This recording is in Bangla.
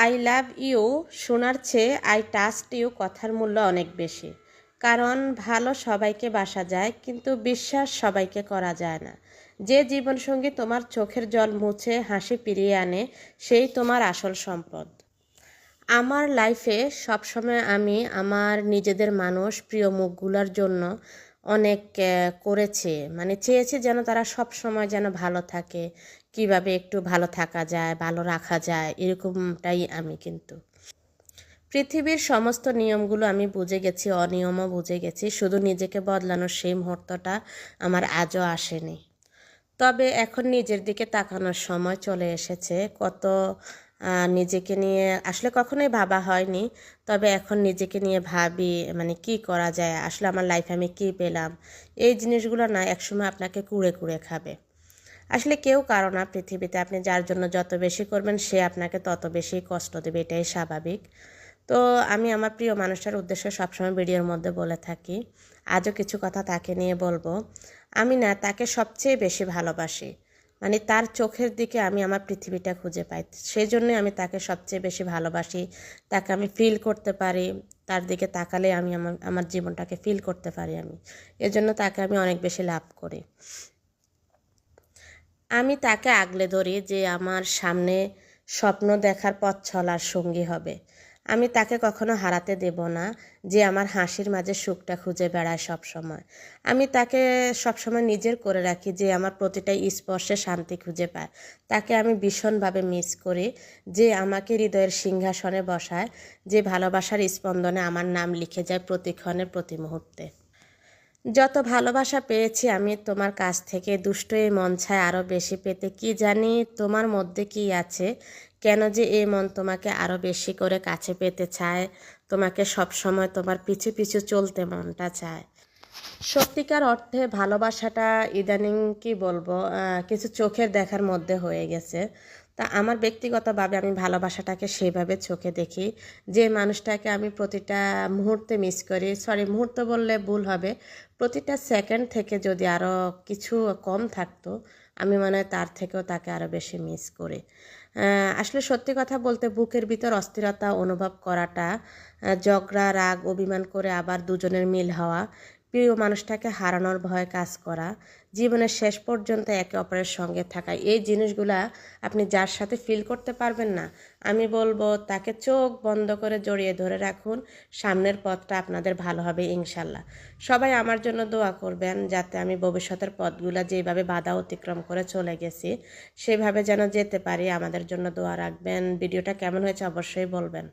আই লাভ ইউ শোনার চেয়ে আই ট্রাস্ট ইউ কথার মূল্য অনেক বেশি। কারণ ভালো সবাইকে বাসা যায়, কিন্তু বিশ্বাস সবাইকে করা যায় না। যে জীবনসঙ্গী তোমার চোখের জল মুছে হাসি ফিরিয়ে আনে, সেই তোমার আসল সম্পদ। আমার লাইফে সবসময় আমি আমার নিজেদের মানুষ, প্রিয় মুখগুলোর জন্য অনেক করেছি, মানে চেয়েছি যেন তারা সব সময় যেন ভালো থাকে, কিভাবে একটু ভালো থাকা যায়, ভালো রাখা যায়, এরকমটাই আমি। কিন্তু পৃথিবীর সমস্ত নিয়মগুলো আমি বুঝে গেছি, অনিয়মও বুঝে গেছি, শুধু নিজেকে বদলানোর সেই মুহূর্তটা আমার আজও আসেনি। তবে এখন নিজের দিকে তাকানোর সময় চলে এসেছে। নিজেকে নিয়ে আসলে কখনোই ভাবা হয়নি, তবে এখন নিজেকে নিয়ে ভাবি, মানে কি করা যায়, আসলে আমার লাইফে আমি কি পেলাম। এই জিনিসগুলো না একসময় আপনাকে কুড়ে কুড়ে খাবে। আসলে কেউ কারো না পৃথিবীতে, আপনি যার জন্য যত বেশি করবেন সে আপনাকে তত বেশি কষ্ট দেবে, এটাই স্বাভাবিক। তো আমি আমার প্রিয় মানুষটার উদ্দেশ্যে সবসময় ভিডিওর মধ্যে বলে থাকি, আজও কিছু কথা তাকে নিয়ে বলবো। আমি না তাকে সবচেয়ে বেশি ভালোবাসি, মানে তার চোখের দিকে আমি আমার পৃথিবীটা খুঁজে পাই, সেই জন্যই আমি তাকে সবচেয়ে বেশি ভালোবাসি। তাকে আমি ফিল করতে পারি, তার দিকে তাকালে আমি আমার জীবনটাকে ফিল করতে পারি। আমি এজন্য তাকে আমি অনেক বেশি লাভ করি। আমি তাকে আগলে ধরি যে আমার সামনে স্বপ্ন দেখার পথ চলার সঙ্গী হবে। আমি তাকে কখনো হারাতে দেব না, যে আমার হাসির মাঝে সুখটা খুঁজে বেড়ায় সব সময়। আমি তাকে সবসময় নিজের করে রাখি, যে আমার প্রতিটা স্পর্শে শান্তি খুঁজে পায়। তাকে আমি ভীষণভাবে মিস করি, যে আমাকে হৃদয়ের সিংহাসনে বসায়, যে ভালোবাসার স্পন্দনে আমার নাম লিখে যায় প্রতিক্ষণে প্রতি মুহূর্তে। যত ভালোবাসা পেয়েছি আমি তোমার কাছ থেকে, দুষ্ট এই মন চায় আরও বেশি পেতে। কি জানি তোমার মধ্যে কি আছে, কেন যে এই মন তোমাকে আরও বেশি করে কাছে পেতে চায়, তোমাকে সব সময় তোমার পিছু পিছু চলতে মনটা চায়। সত্যিকার অর্থে ভালোবাসাটা ইদানিং কি বলবো, কিছু চোখের দেখার মধ্যে হয়ে গেছে। তা আমার ব্যক্তিগতভাবে আমি ভালোবাসাটাকে সেভাবে চোখে দেখি, যে মানুষটাকে আমি প্রতিটা মুহূর্তে মিস করি, সরি মুহূর্ত বললে ভুল হবে, প্রতিটা সেকেন্ড থেকে যদি আরও কিছু কম থাকতো, আমি মনে হয় তার থেকেও তাকে আরও বেশি মিস করি। আসলে সত্যি কথা বলতে বুকের ভিতর অস্থিরতা অনুভব করাটা, ঝগড়া রাগ অভিমান করে আবার দুজনের মিল হওয়া, প্রিয় মানুষটাকে হারানোর ভয়ে কাজ করা, জীবনের শেষ পর্যন্ত একে অপরের সঙ্গে থাকা, এই জিনিসগুলা আপনি যার সাথে ফিল করতে পারবেন না, আমি বলবো তাকে চোখ বন্ধ করে জড়িয়ে ধরে রাখুন। সামনের পথটা আপনাদের ভালো হবে ইনশাল্লাহ। সবাই আমার জন্য দোয়া করবেন, যাতে আমি ভবিষ্যতের পথগুলা যেভাবে বাধা অতিক্রম করে চলে গেছি সেভাবে যেন যেতে পারি। আমাদের জন্য দোয়া রাখবেন। ভিডিওটা কেমন হয়েছে অবশ্যই বলবেন।